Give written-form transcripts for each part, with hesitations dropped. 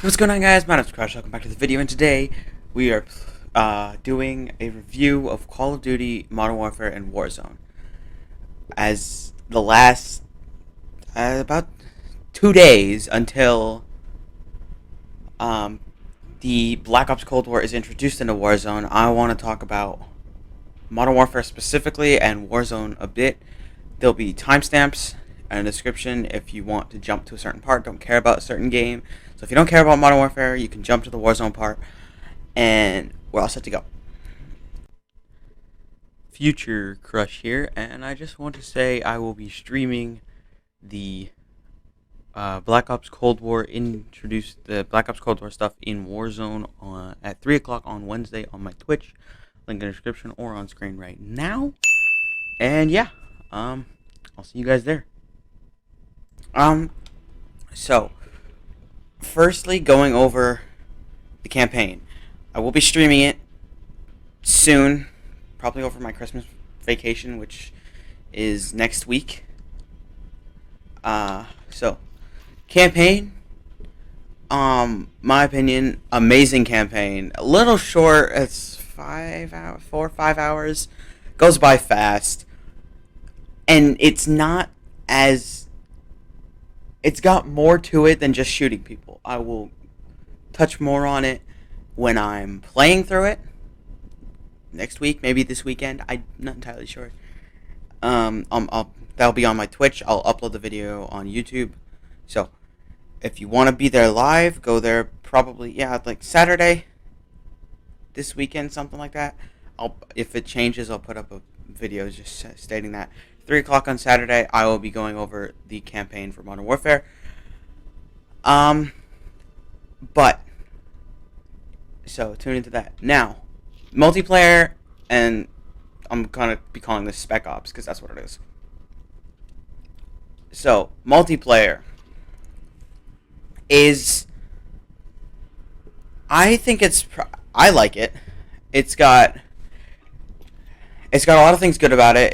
What's going on, guys? My name's Crash. Welcome back to the video, and today we are doing a review of Call of Duty Modern Warfare and Warzone. As the last about 2 days until the Black Ops Cold War is introduced into Warzone, I want to talk about Modern Warfare specifically and Warzone a bit. There'll be timestamps and a description if you want to jump to a certain part, don't care about a certain game. So if you don't care about Modern Warfare, you can jump to the Warzone part, and we're all set to go. Future Crush here, and I just want to say I will be streaming the Black Ops Cold War, introduced the Black Ops Cold War stuff in Warzone at 3 o'clock on Wednesday on my Twitch. Link in the description or on screen right now. And yeah, I'll see you guys there. So, firstly, going over the campaign. I will be streaming it soon, probably over my Christmas vacation, which is next week. So, campaign, my opinion, amazing campaign. A little short, it's 4 or 5 hours, goes by fast, and it's not as, it's got more to it than just shooting people. I will touch more on it when I'm playing through it next week, maybe this weekend. I'm not entirely sure. That'll be on my Twitch. I'll upload the video on YouTube. So if you want to be there live, go there. Probably, yeah, like Saturday, this weekend, something like that. If it changes, I'll put up a video just stating that. 3 o'clock on Saturday, I will be going over the campaign for Modern Warfare. But, so tune into that. Now, multiplayer, and I'm going to be calling this Spec Ops, because that's what it is. So, multiplayer is, I think I like it. It's got a lot of things good about it.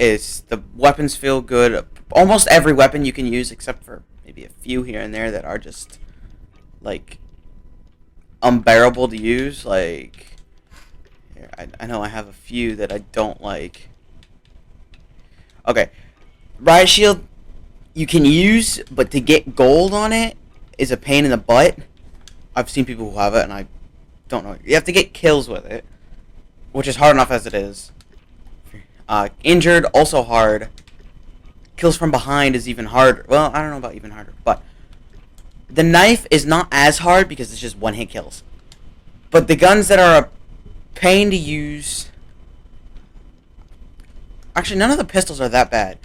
The weapons feel good. Almost every weapon you can use, except for maybe a few here and there that are just, like, unbearable to use. Like, here, I know I have a few that I don't like. Okay, Riot Shield you can use, but to get gold on it is a pain in the butt. I've seen people who have it, and I don't know. You have to get kills with it, which is hard enough as it is. Injured, also hard. Kills from behind is even harder. Well, I don't know about even harder, but the knife is not as hard because it's just one-hit kills. But the guns that are a pain to use... Actually, none of the pistols are that bad.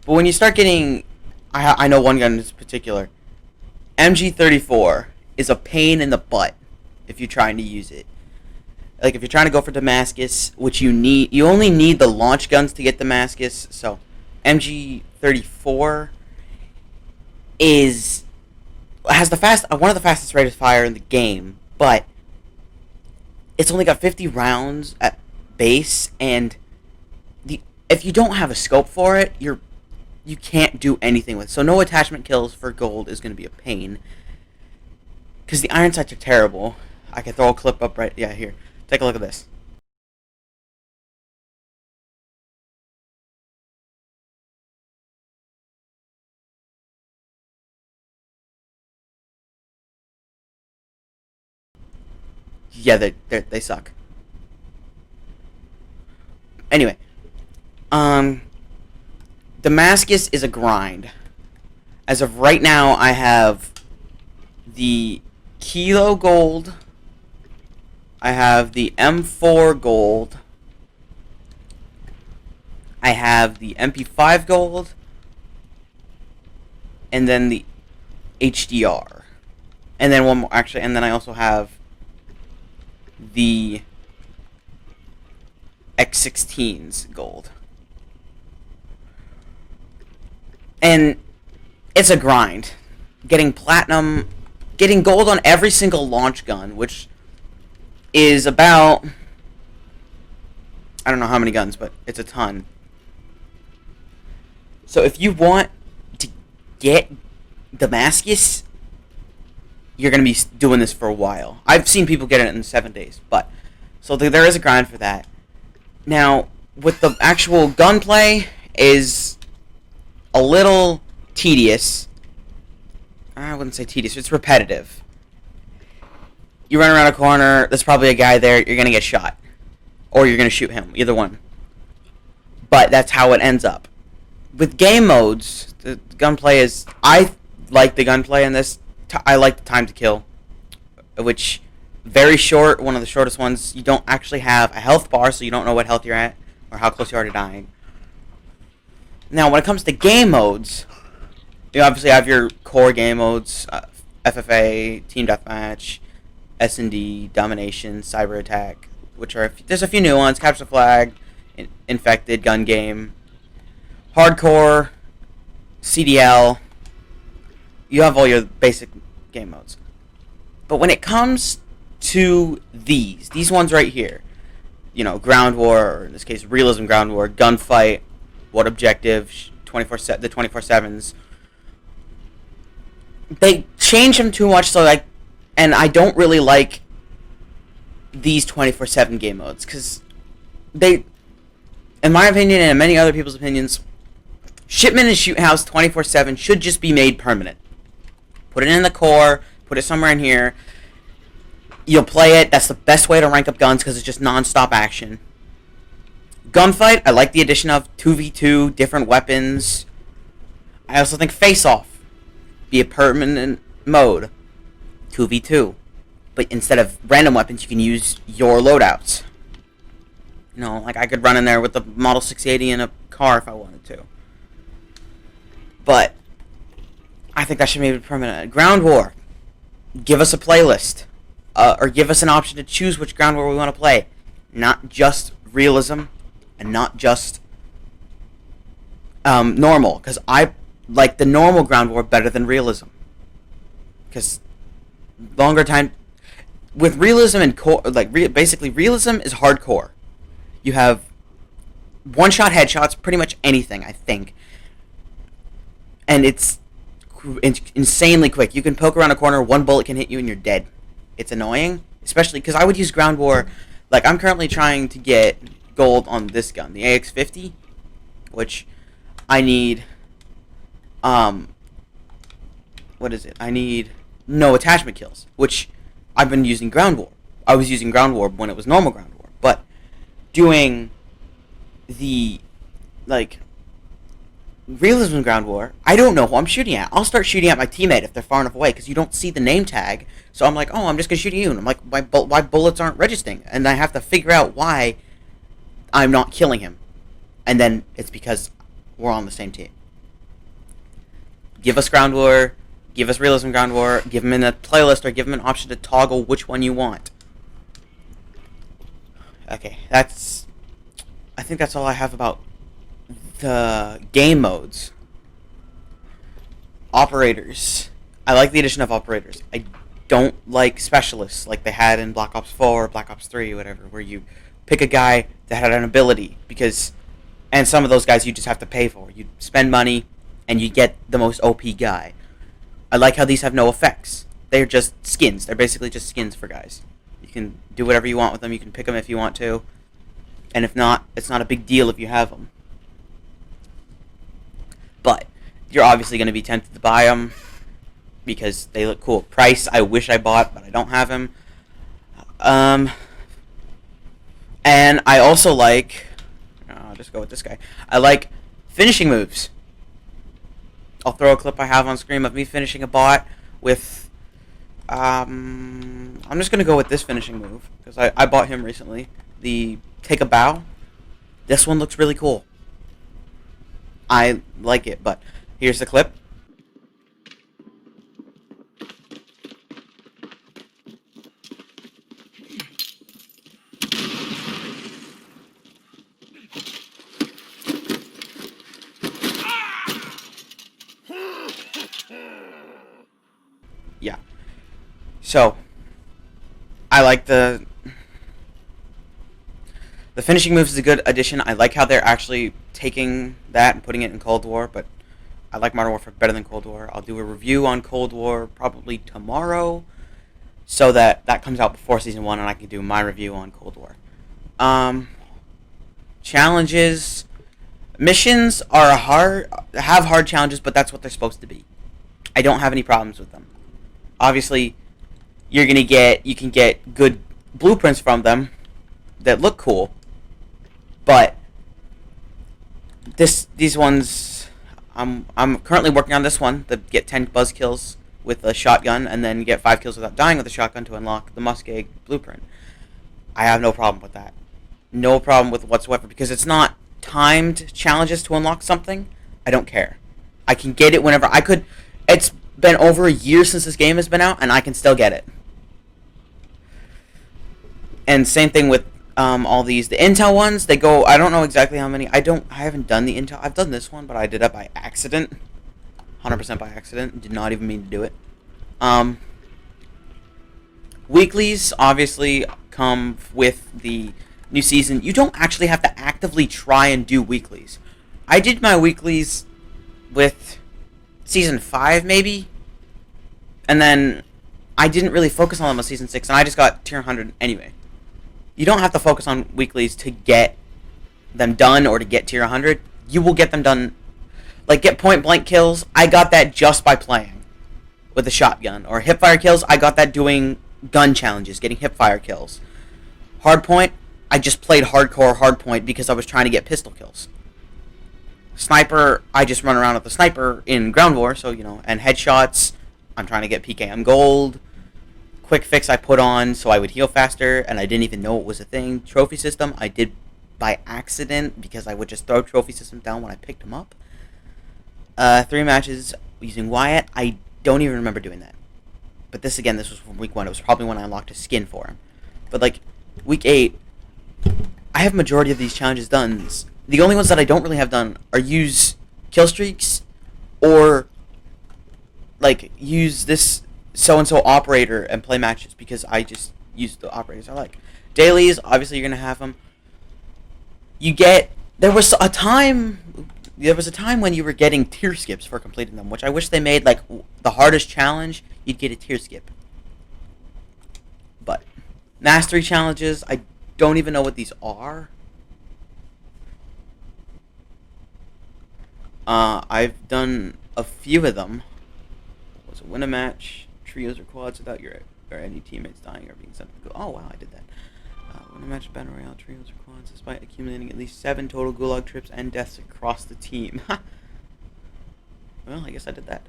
But when you start getting... I know one gun in particular. MG34 is a pain in the butt if you're trying to use it. Like, if you're trying to go for Damascus, which you only need the launch guns to get Damascus. So, MG34 has one of the fastest rates of fire in the game, but it's only got 50 rounds at base, and if you don't have a scope for it, you can't do anything with it. So, no attachment kills for gold is going to be a pain, because the iron sights are terrible. I can throw a clip up right, yeah, here. Take a look at this. Yeah, they suck. Anyway, Damascus is a grind. As of right now, I have the Kilo Gold. I have the M4 Gold. I have the MP5 Gold. And then the HDR. And then one more, actually, and then I also have the X16's Gold. And it's a grind. Getting platinum, getting gold on every single launch gun, which is about, I don't know how many guns, but it's a ton. So if you want to get Damascus, you're going to be doing this for a while. I've seen people get it in 7 days, but so there is a grind for that. Now, with the actual gunplay is a little tedious. I wouldn't say tedious, it's repetitive. You run around a corner, there's probably a guy there, you're going to get shot. Or you're going to shoot him, either one. But that's how it ends up. With game modes, the gunplay is... I like the gunplay in this. I like the time to kill, which very short, one of the shortest ones. You don't actually have a health bar, so you don't know what health you're at or how close you are to dying. Now, when it comes to game modes, you obviously have your core game modes, FFA, Team Deathmatch, S&D, Domination, Cyber Attack, which are... There's a few new ones, Capture the Flag, Infected, Gun Game, Hardcore, CDL. You have all your basic game modes. But when it comes to these ones right here, you know, Ground War, or in this case, Realism Ground War, Gunfight, What Objective, the 24/7s, they change them too much, so and I don't really like these 24/7 game modes, because they, in my opinion and in many other people's opinions, Shipment and Shoot House 24/7 should just be made permanent. Put it in the core, put it somewhere in here. You'll play it. That's the best way to rank up guns because it's just non-stop action. Gunfight, I like the addition of 2v2, different weapons. I also think Face Off be a permanent mode. 2v2. But instead of random weapons, you can use your loadouts. You know, like I could run in there with the Model 680 in a car if I wanted to. But I think that should be permanent. Ground War. Give us a playlist. Or give us an option to choose which Ground War we want to play. Not just Realism. And not just normal. Because I like the normal Ground War better than Realism. Because longer time... With Realism and core... basically, Realism is hardcore. You have one-shot headshots, pretty much anything, I think. And it's insanely quick. You can poke around a corner, one bullet can hit you, and you're dead. It's annoying, especially because I would use Ground War. Like, I'm currently trying to get gold on this gun, the AX-50, which I need, what is it? I need no attachment kills, which I've been using Ground War. I was using Ground War when it was normal Ground War, but doing the, like, Realism Ground War, I don't know who I'm shooting at. I'll start shooting at my teammate if they're far enough away, because you don't see the name tag. So I'm like, oh, I'm just going to shoot you. And I'm like, why bullets aren't registering? And I have to figure out why I'm not killing him. And then it's because we're on the same team. Give us Ground War, give us Realism Ground War, give them in a playlist, or give them an option to toggle which one you want. Okay, I think that's all I have about the game modes. Operators. I like the addition of operators. I don't like specialists like they had in Black Ops 4 or Black Ops 3 or whatever, where you pick a guy that had an ability, and some of those guys you just have to pay for. You spend money and you get the most OP guy. I like how these have no effects. They're just skins. They're basically just skins for guys. You can do whatever you want with them. You can pick them if you want to. And if not, it's not a big deal if you have them. But you're obviously going to be tempted to buy them because they look cool. Price, I wish I bought, but I don't have him. And I also like... I'll just go with this guy. I like finishing moves. I'll throw a clip I have on screen of me finishing a bot with... I'm just going to go with this finishing move because I bought him recently. The Take a Bow. This one looks really cool. I like it, but here's the clip. Yeah. So, I like the finishing moves is a good addition. I like how they're actually taking that and putting it in Cold War, but I like Modern Warfare better than Cold War. I'll do a review on Cold War probably tomorrow, so that comes out before Season 1, and I can do my review on Cold War. Challenges. Missions are have hard challenges, but that's what they're supposed to be. I don't have any problems with them. Obviously, you can get good blueprints from them that look cool, but these ones, I'm currently working on this one, to get 10 buzz kills with a shotgun, and then get 5 kills without dying with a shotgun to unlock the Muskeg blueprint. I have no problem with that. No problem with whatsoever, because it's not timed challenges to unlock something. I don't care. I can get it whenever I could. It's been over a year since this game has been out, and I can still get it. And same thing with all these. The Intel ones, they go, I don't know exactly how many. I haven't done the Intel. I've done this one, but I did it by accident. 100% by accident. Did not even mean to do it. Weeklies obviously come with the new season. You don't actually have to actively try and do weeklies. I did my weeklies with Season 5, maybe. And then I didn't really focus on them on Season 6, and I just got tier 100 anyway. You don't have to focus on weeklies to get them done or to get tier 100. You will get them done. Like, get point-blank kills. I got that just by playing with a shotgun. Or hipfire kills. I got that doing gun challenges, getting hipfire kills. Hardpoint, I just played hardcore hardpoint because I was trying to get pistol kills. Sniper, I just run around with the sniper in Ground War, so, you know, and headshots, I'm trying to get PKM gold. Quick fix I put on so I would heal faster, and I didn't even know it was a thing. Trophy system, I did by accident because I would just throw trophy systems down when I picked them up. 3 matches using Wyatt, I don't even remember doing that. But this was from week 1. It was probably when I unlocked a skin for him. But, like, week 8, I have majority of these challenges done. The only ones that I don't really have done are use kill streaks or, like, use this so-and-so operator and play matches because I just use the operators I like. Dailies, obviously you're going to have them. There was a time when you were getting tier skips for completing them, which I wish they made, like, the hardest challenge, you'd get a tier skip. But mastery challenges, I don't even know what these are. I've done a few of them. Was it win a match, trios or quads without your or any teammates dying or being sent to go? Oh wow, I did that. Win a match, battle royale, trios or quads, despite accumulating at least 7 total gulag trips and deaths across the team. Well, I guess I did that.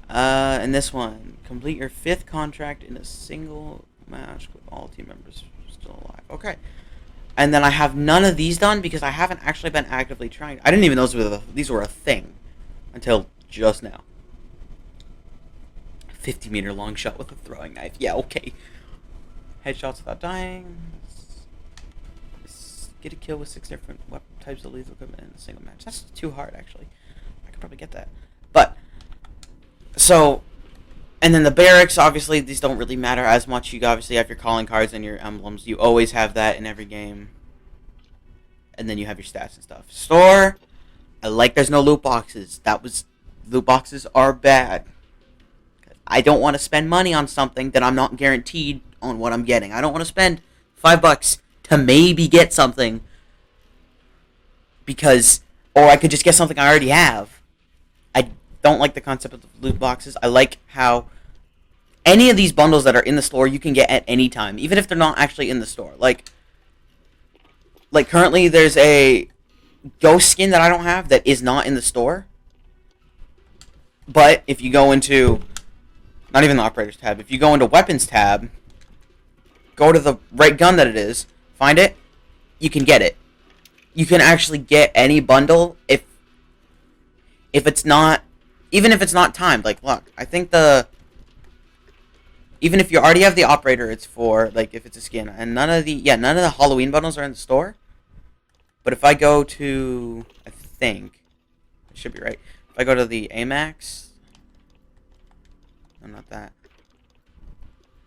And this one, complete your 5th contract in a single match with all team members still alive. Okay. And then I have none of these done because I haven't actually been actively trying. I didn't even know these were a thing until just now. 50-meter long shot with a throwing knife. Yeah, okay. Headshots without dying. Get a kill with 6 different weapon types of lethal equipment in a single match. That's too hard, actually. I could probably get that. But, so, and then the barracks, obviously, these don't really matter as much. You obviously have your calling cards and your emblems. You always have that in every game. And then you have your stats and stuff. Store, I like there's no loot boxes. Loot boxes are bad. I don't want to spend money on something that I'm not guaranteed on what I'm getting. I don't want to spend $5 to maybe get something or I could just get something I already have. I don't like the concept of loot boxes. I like how any of these bundles that are in the store you can get at any time, even if they're not actually in the store. Like currently there's a ghost skin that I don't have that is not in the store. But if you go into, not even the operators tab, if you go into weapons tab, go to the right gun that it is, find it, you can get it. You can actually get any bundle if it's not, even if it's not timed. Like, look, I think even if you already have the operator, it's for, like, if it's a skin. And none of the Halloween bundles are in the store. But if I go to, I think, I should be right. If I go to the AMAX, no, not that.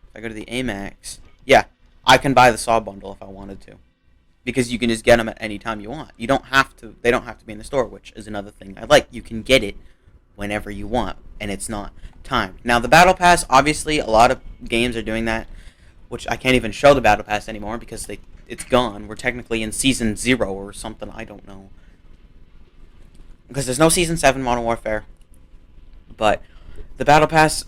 If I go to the AMAX, yeah, I can buy the Saw bundle if I wanted to. Because you can just get them at any time you want. You don't have to, they don't have to be in the store, which is another thing I like. You can get it whenever you want, and it's not timed. Now, the Battle Pass, obviously, a lot of games are doing that, which I can't even show the Battle Pass anymore because it's gone. We're technically in Season 0 or something, I don't know. Because there's no Season 7 Modern Warfare. But the Battle Pass,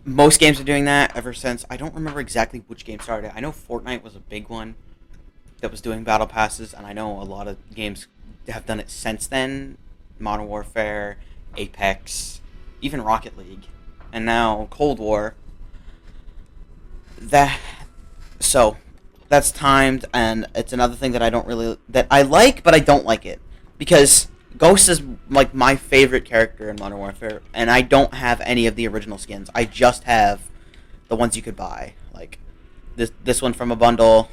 most games are doing that ever since. I don't remember exactly which game started. I know Fortnite was a big one that was doing Battle Passes, and I know a lot of games have done it since then. Modern Warfare, Apex, even Rocket League, and now Cold War. So that's timed, and it's another thing that I like, but I don't like it because Ghost is like my favorite character in Modern Warfare, and I don't have any of the original skins. I just have the ones you could buy, like this one from a bundle,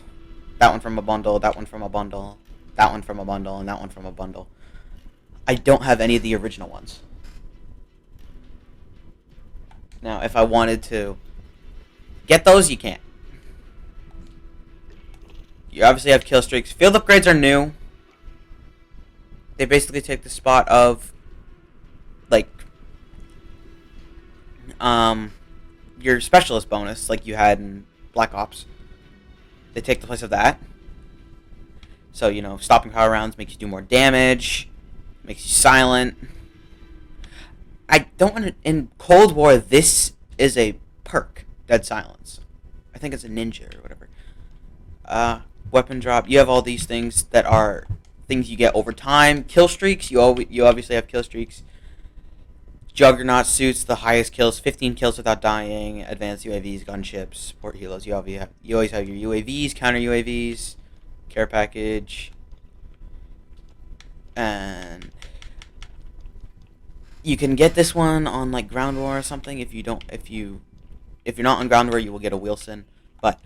that one from a bundle, that one from a bundle, that one from a bundle, and that one from a bundle. I don't have any of the original ones. Now, if I wanted to get those, you can't. You obviously have kill streaks. Field upgrades are new. They basically take the spot of, like, your specialist bonus, like you had in Black Ops. They take the place of that. So, stopping power rounds makes you do more damage, makes you silent. I don't want to... In Cold War, this is a perk, Dead Silence. I think it's a ninja or whatever. Weapon drop. You have all these things that are things you get over time. Kill streaks. You obviously have kill streaks. Juggernaut suits, the highest kills. 15 kills without dying. Advanced UAVs, gunships, support helos. You always have your UAVs, counter UAVs, care package. And you can get this one on like Ground War or something. If you're not on Ground War, you will get a Wilson. But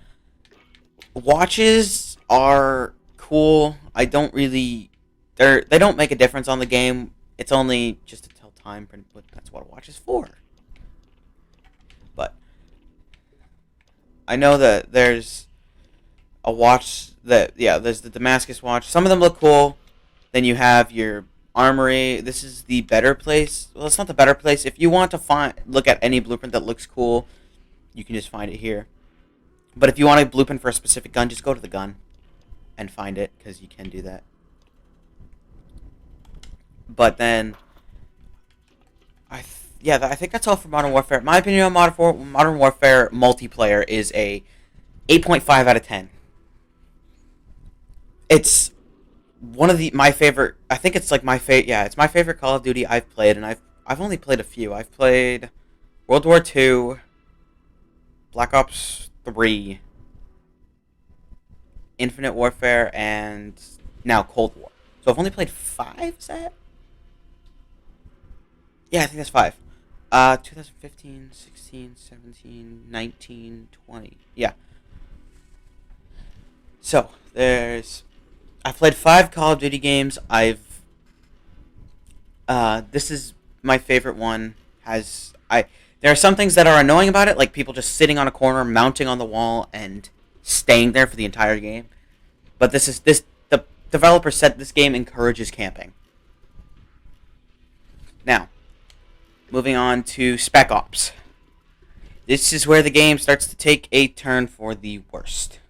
watches are cool. They don't make a difference on the game. It's only just to tell time, but that's what a watch is for. But I know that there's a watch there's the Damascus watch. Some of them look cool. Then you have your Armory. This is the better place. Well, it's not the better place. If you want to look at any blueprint that looks cool, you can just find it here. But if you want a blueprint for a specific gun, just go to the gun and find it, because you can do that. But then, I think that's all for Modern Warfare. My opinion on Modern Warfare multiplayer is a 8.5 out of 10. It's one of my favorite. I think it's like my favorite. Yeah, it's my favorite Call of Duty I've played, and I've only played a few. I've played World War II, Black Ops 3, Infinite Warfare, and now Cold War. So I've only played 5. Is that? Yeah, I think that's 5. 2015, 16, 17, 19, 20. Yeah. So I've played 5 Call of Duty games. This is my favorite one. There are some things that are annoying about it, like people just sitting on a corner, mounting on the wall, and staying there for the entire game. But the developer said this game encourages camping. Now, moving on to Spec Ops. This is where the game starts to take a turn for the worst.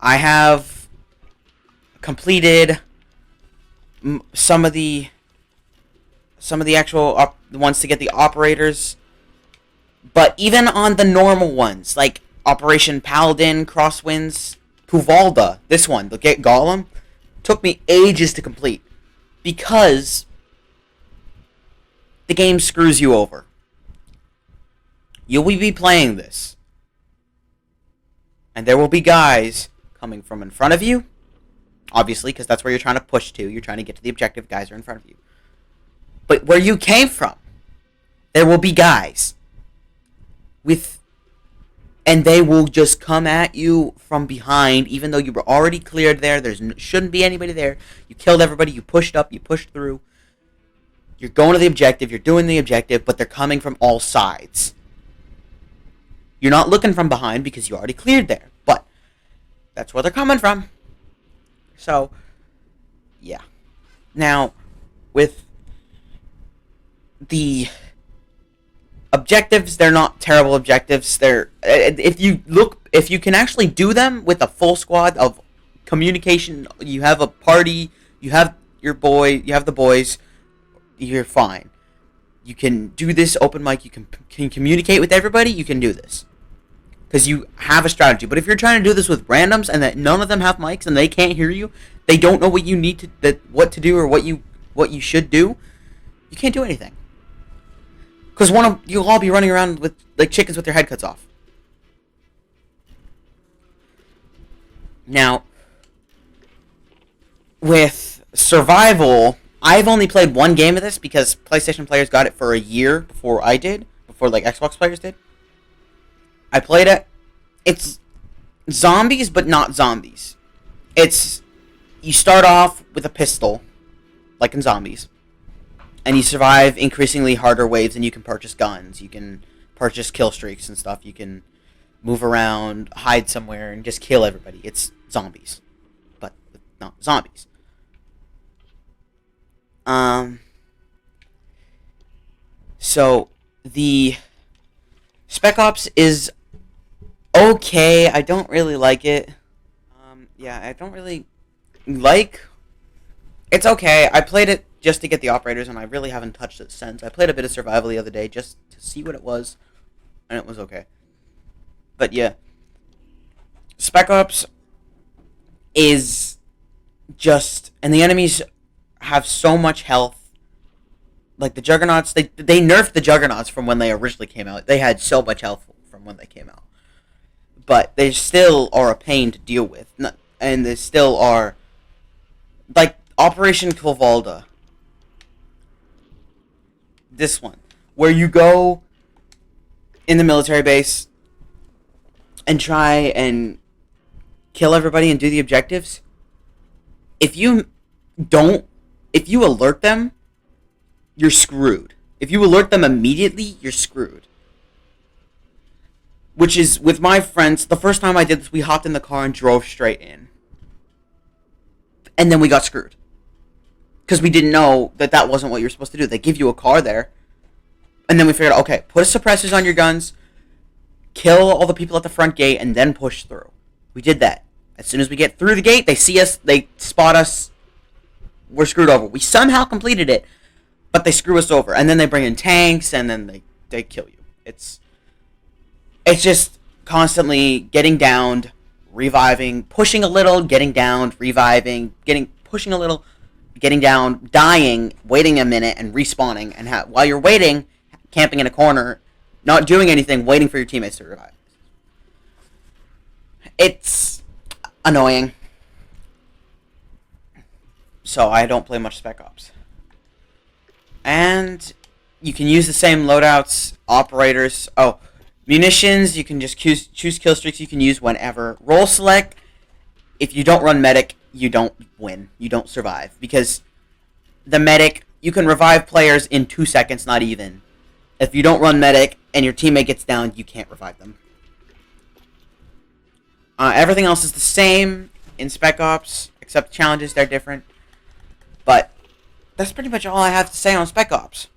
I have completed some of the actual ones to get the operators, but even on the normal ones, like Operation Paladin, Crosswinds, Puvalda, this one, the Get Golem, took me ages to complete because the game screws you over. You will be playing this, and there will be guys coming from in front of you, obviously, because that's where you're trying to push to. You're trying to get to the objective. Guys are in front of you. But where you came from, there will be guys and they will just come at you from behind, even though you were already cleared there. Shouldn't be anybody there. You killed everybody. You pushed up. You pushed through. You're going to the objective. You're doing the objective, but they're coming from all sides. You're not looking from behind because you already cleared there, but that's where they're coming from. So, yeah. Now, with the objectives, they're not terrible objectives. They're if you can actually do them with a full squad of communication, you have a party, you have you have the boys, you're fine. You can do this open mic, you can communicate with everybody, you can do this. Because you have a strategy. But if you're trying to do this with randoms and that none of them have mics and they can't hear you, they don't know what you need what to do or what you should do, you can't do anything. Because you'll all be running around with like chickens with their head cuts off. Now, with survival, I've only played one game of this because PlayStation players got it for a year before I did, before like Xbox players did. I played it. It's zombies, but not zombies. You start off with a pistol, like in zombies, and you survive increasingly harder waves, and you can purchase guns. You can purchase kill streaks and stuff. You can move around, hide somewhere, and just kill everybody. It's zombies, but not zombies. So the Spec Ops is okay. I don't really like it. Yeah, I don't really like. It's okay. I played it just to get the operators, and I really haven't touched it since. I played a bit of survival the other day just to see what it was, and it was okay. But yeah, Spec Ops is just, and the enemies have so much health. Like the Juggernauts, they nerfed the Juggernauts from when they originally came out. They had so much health from when they came out. But they still are a pain to deal with. And they still are, like Operation Kovalda. This one, where you go in the military base and try and kill everybody and do the objectives. If you alert them, you're screwed. If you alert them immediately, you're screwed. Which is, with my friends, the first time I did this, we hopped in the car and drove straight in. And then we got screwed. Because we didn't know that wasn't what you were supposed to do. They give you a car there. And then we figured out, okay, put suppressors on your guns, kill all the people at the front gate, and then push through. We did that. As soon as we get through the gate, they see us, they spot us, we're screwed over. We somehow completed it, but they screw us over. And then they bring in tanks, and then they kill you. It's just constantly getting downed, reviving, pushing a little, getting downed, reviving, pushing a little, getting down, dying, waiting a minute, and respawning. And while you're waiting, camping in a corner, not doing anything, waiting for your teammates to revive. It's annoying. So I don't play much Spec Ops. And you can use the same loadouts, operators. Oh, munitions, you can just choose kill streaks you can use whenever. Role select, if you don't run medic, you don't win. You don't survive. Because the medic, you can revive players in 2 seconds, not even. If you don't run medic and your teammate gets down, you can't revive them. Everything else is the same in Spec Ops, except challenges, they're different. But that's pretty much all I have to say on Spec Ops.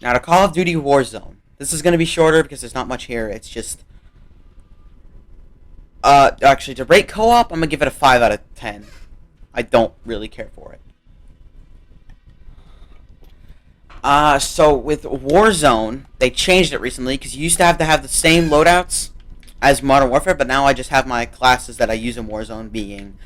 Now to Call of Duty Warzone. This is going to be shorter because there's not much here. It's just... actually, to rate co-op, I'm going to give it a 5 out of 10. I don't really care for it. So with Warzone, they changed it recently because you used to have the same loadouts as Modern Warfare, but now I just have my classes that I use in Warzone being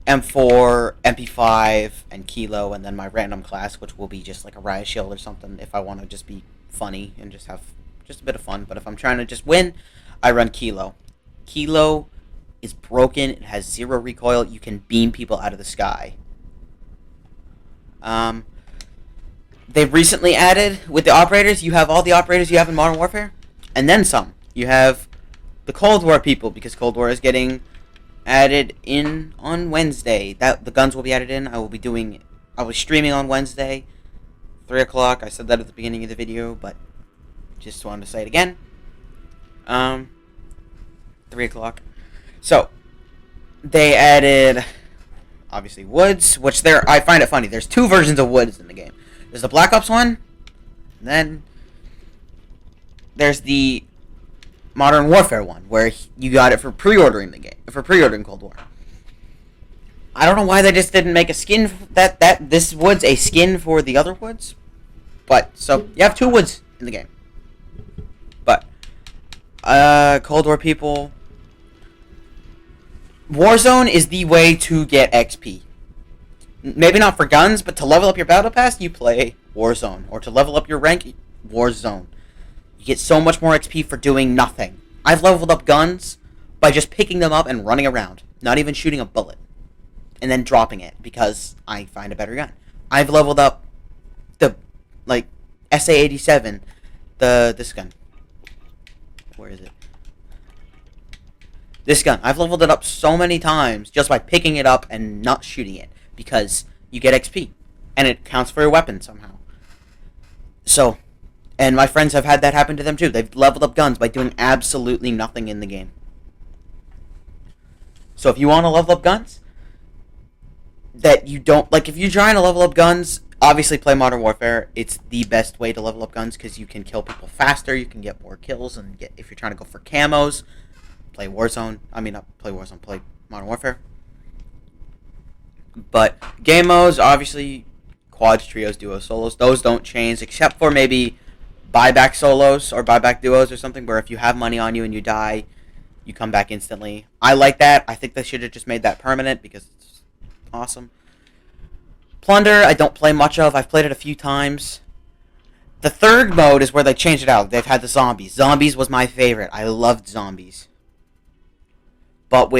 M4, MP5, and Kilo, and then my random class, which will be just like a riot shield or something if I want to just be funny and just have just a bit of fun. But if I'm trying to just win, I run Kilo. Kilo is broken. It has 0 recoil. You can beam people out of the sky. They've recently added, with the operators, you have all the operators you have in Modern Warfare, and then some. You have the Cold War people, because Cold War is getting added in on Wednesday. The guns will be added in. I will be streaming on Wednesday, 3 o'clock. I said that at the beginning of the video, but just wanted to say it again. 3 o'clock. So, they added, obviously, Woods, which I find it funny. There's 2 versions of Woods in the game. There's the Black Ops one, and then there's the Modern Warfare one, where you got it for pre-ordering the game, for pre-ordering Cold War. I don't know why they just didn't make a skin that this wood's a skin for the other woods, but so you have 2 woods in the game. But Cold War people, Warzone is the way to get XP. Maybe not for guns, but to level up your battle pass, you play Warzone, or to level up your rank, Warzone. You get so much more XP for doing nothing. I've leveled up guns by just picking them up and running around, not even shooting a bullet, and then dropping it because I find a better gun. I've leveled up the SA-87, this gun. Where is it? This gun. I've leveled it up so many times just by picking it up and not shooting it because you get XP and it counts for your weapon somehow. So, and my friends have had that happen to them too. They've leveled up guns by doing absolutely nothing in the game. So if you want to level up guns that you don't if you're trying to level up guns, obviously play Modern Warfare. It's the best way to level up guns because you can kill people faster, you can get more kills, and if you're trying to go for camos, play Warzone. I mean, not play Warzone, play Modern Warfare. But game modes, obviously, quads, trios, duos, solos, those don't change except for maybe buyback solos or buyback duos or something where if you have money on you and you die, you come back instantly. I like that. I think they should have just made that permanent because it's awesome. Plunder, I don't play much of. I've played it a few times. The third mode is where they changed it out. They've had the zombies. Zombies was my favorite. I loved zombies. But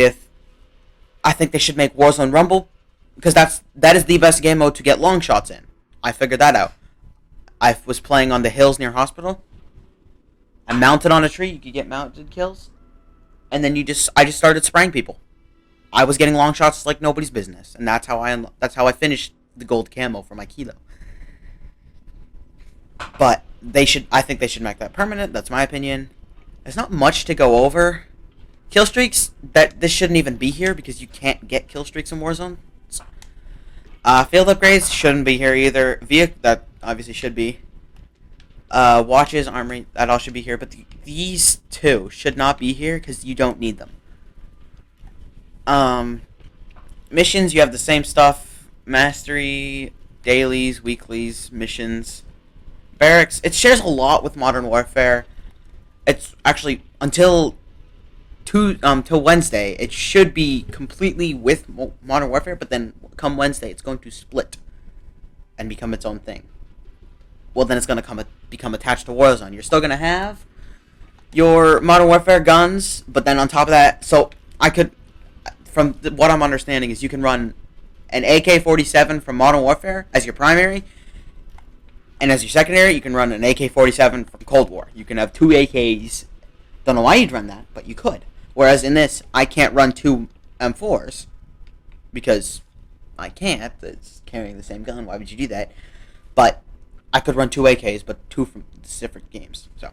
I think they should make Warzone Rumble because that is the best game mode to get long shots in. I figured that out. I was playing on the hills near hospital. I mounted on a tree. You could get mounted kills. And then I just started spraying people. I was getting long shots like nobody's business, and that's how I finished the gold camo for my kilo. But I think they should make that permanent. That's my opinion. There's not much to go over. Kill streaks, this shouldn't even be here because you can't get kill streaks in Warzone. Field upgrades shouldn't be here either. That obviously should be. Watches, armory, that all should be here, but these 2 should not be here because you don't need them. Missions, you have the same stuff. Mastery, dailies, weeklies, missions. Barracks, it shares a lot with Modern Warfare. It's actually, until Wednesday, it should be completely with Modern Warfare, but then come Wednesday, it's going to split and become its own thing. Well, then it's going to become attached to Warzone. You're still going to have your Modern Warfare guns, but then on top of that, so from what I'm understanding is you can run an AK-47 from Modern Warfare as your primary, and as your secondary, you can run an AK-47 from Cold War. You can have 2 AKs. Don't know why you'd run that, but you could. Whereas in this, I can't run 2 M4s because I can't. It's carrying the same gun. Why would you do that? But I could run 2 AKs, but 2 from different games. So,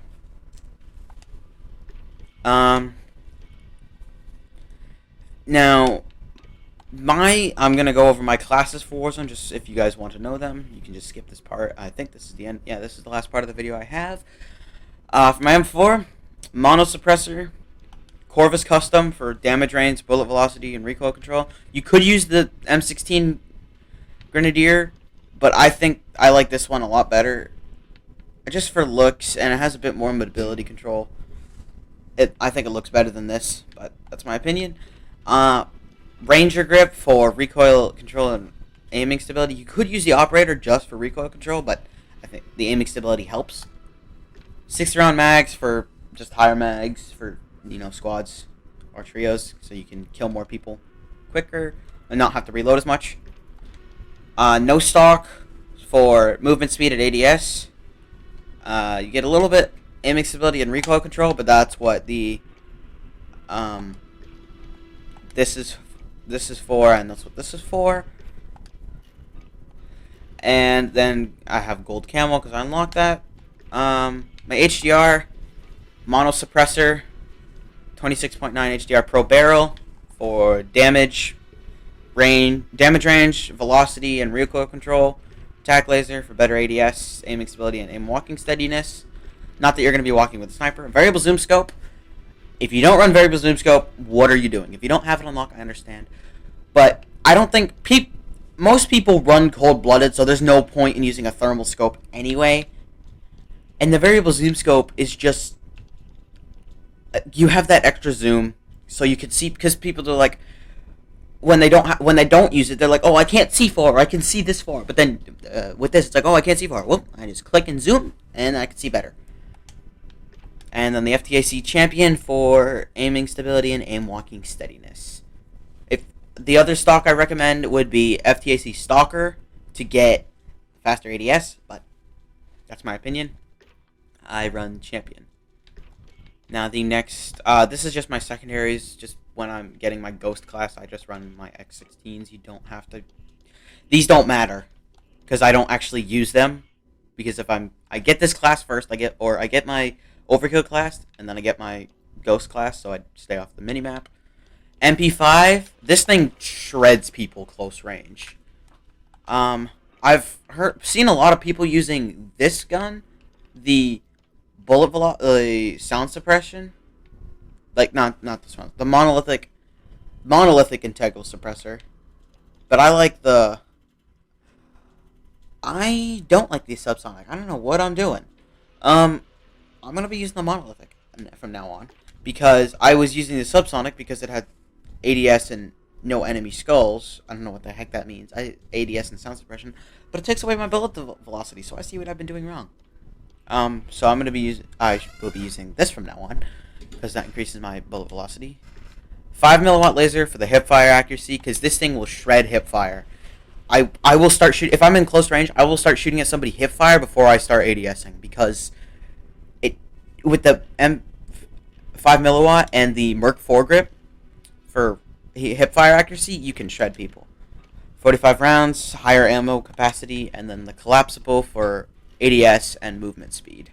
now, I'm gonna go over my classes for Warzone. Just if you guys want to know them, you can just skip this part. I think this is the end. Yeah, this is the last part of the video I have. For my M4, Mono Suppressor, Corvus Custom for damage range, bullet velocity, and recoil control. You could use the M16 Grenadier, but I think I like this one a lot better, just for looks, and it has a bit more mobility control. I think it looks better than this, but that's my opinion. Ranger Grip for recoil control and aiming stability. You could use the Operator just for recoil control, but I think the aiming stability helps. 60-round mags for just higher mags for, squads or trios, so you can kill more people quicker and not have to reload as much. No stock for movement speed at ADS. You get a little bit aiming stability and recoil control, but that's what the this is for, and that's what this is for. And then I have gold camo because I unlocked that. My HDR, Mono Suppressor, 26.9 HDR Pro Barrel for damage range, velocity, and recoil control. Attack laser for better ADS, aiming stability, and aim walking steadiness. Not that you're going to be walking with a sniper. Variable zoom scope. If you don't run variable zoom scope, what are you doing? If you don't have it unlocked, I understand. But I don't think most people run cold-blooded, so there's no point in using a thermal scope anyway. And the variable zoom scope is just, you have that extra zoom, so you can see, because people are like, when they don't use it, they're like, oh, I can't see far, I can see this far. But then with this, it's like, oh, I can't see far. Well, I just click and zoom, and I can see better. And then the FTAC champion for aiming stability and aim walking steadiness. If the other stock I recommend would be FTAC Stalker to get faster ADS, but that's my opinion. I run champion. Now the next, this is just my secondaries. Just when I'm getting my ghost class, I just run my X16s. You don't have to. These don't matter because I don't actually use them. Because if I get this class first, I get my overkill class, and then I get my ghost class, so I stay off the minimap. MP5, this thing shreds people close range. I've seen a lot of people using this gun, the sound suppression, like not this one, the monolithic integral suppressor. But I don't like the subsonic. I don't know what I'm doing. I'm gonna be using the monolithic from now on because I was using the subsonic because it had ADS and no enemy skulls. I don't know what the heck that means. ADS and sound suppression, but it takes away my bullet velocity. So I see what I've been doing wrong. So I will be using this from now on because that increases my bullet velocity. 5 milliwatt laser for the hip fire accuracy because this thing will shred hip fire. I will start shooting if I'm in close range. I will start shooting at somebody hip fire before I start ADSing because with the 5 milliwatt and the Merc foregrip for hip fire accuracy, you can shred people. 45 rounds, higher ammo capacity, and then the collapsible for ADS and movement speed.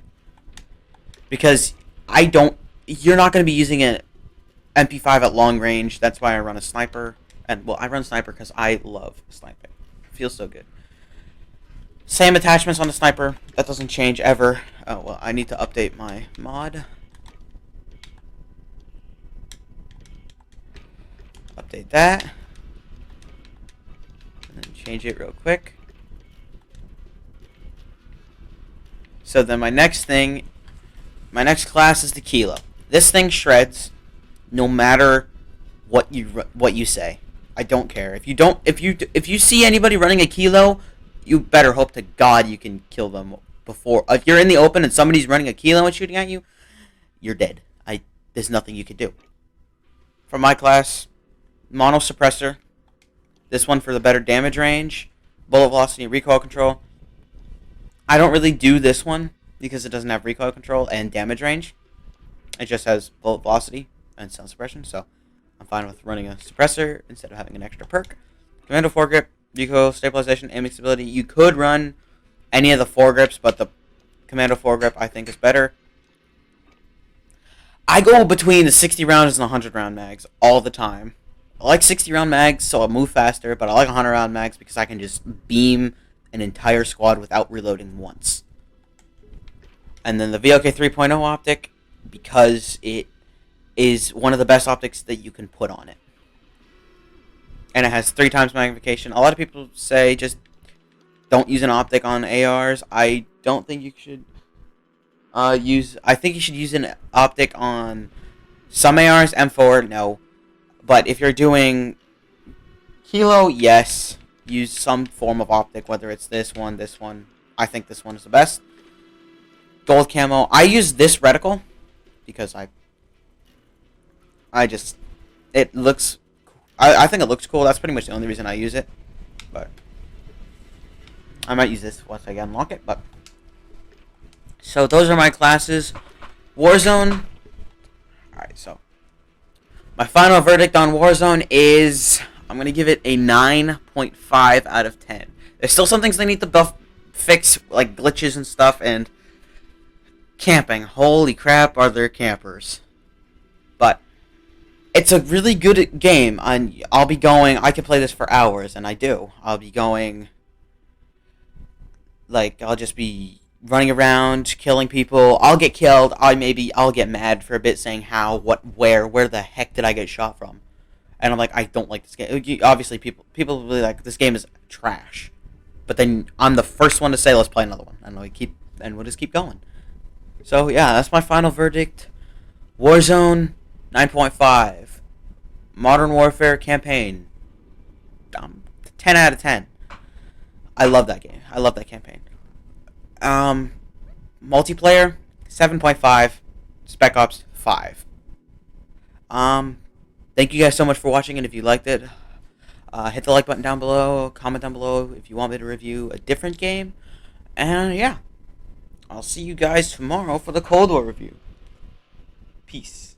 Because you're not going to be using an MP5 at long range. That's why I run a sniper. And well, I run sniper because I love sniping. It feels so good. Same attachments on the sniper. That doesn't change ever. Oh, well, I need to update my mod. Update that. And then change it real quick. So then my next class is the Kilo. This thing shreds no matter what you say. I don't care. If you see anybody running a Kilo, you better hope to God you can kill them before. If you're in the open and somebody's running a Kilo and shooting at you, you're dead. There's nothing you can do. For my class, mono suppressor. This one for the better damage range, bullet velocity, and recoil control. I don't really do this one because it doesn't have recoil control and damage range. It just has bullet velocity and sound suppression, so I'm fine with running a suppressor instead of having an extra perk. Commando foregrip, recoil, stabilization, aiming stability. You could run any of the foregrips, but the Commando foregrip I think is better. I go between the 60 rounds and the 100 round mags all the time. I like 60 round mags so I move faster, but I like 100 round mags because I can just beam an entire squad without reloading once. And then the VLK 3.0 optic because it is one of the best optics that you can put on it. And it has 3 times magnification. A lot of people say just don't use an optic on ARs. I don't think you should I think you should use an optic on some ARs. M4, no. But if you're doing Kilo, yes. Use some form of optic, whether it's this one. I think this one is the best. Gold camo. I use this reticle because it looks, I think it looks cool. That's pretty much the only reason I use it. But I might use this once I unlock it. But so those are my classes. Warzone. Alright, so my final verdict on Warzone is I'm going to give it a 9.5 out of 10. There's still some things they need to fix, like glitches and stuff, and camping. Holy crap, are there campers. But it's a really good game. I can play this for hours, and I do. I'll be going Like, I'll just be running around killing people. I'll get killed. I'll get mad for a bit, saying how, what, where the heck did I get shot from? And I'm like, I don't like this game. Obviously, people will be like, this game is trash. But then I'm the first one to say, let's play another one, and we'll just keep going. So yeah, that's my final verdict. Warzone 9.5, Modern Warfare campaign, 10 out of 10. I love that game. I love that campaign. Multiplayer 7.5, Spec Ops 5. Thank you guys so much for watching, and if you liked it, hit the like button down below, comment down below if you want me to review a different game, and yeah, I'll see you guys tomorrow for the Cold War review. Peace.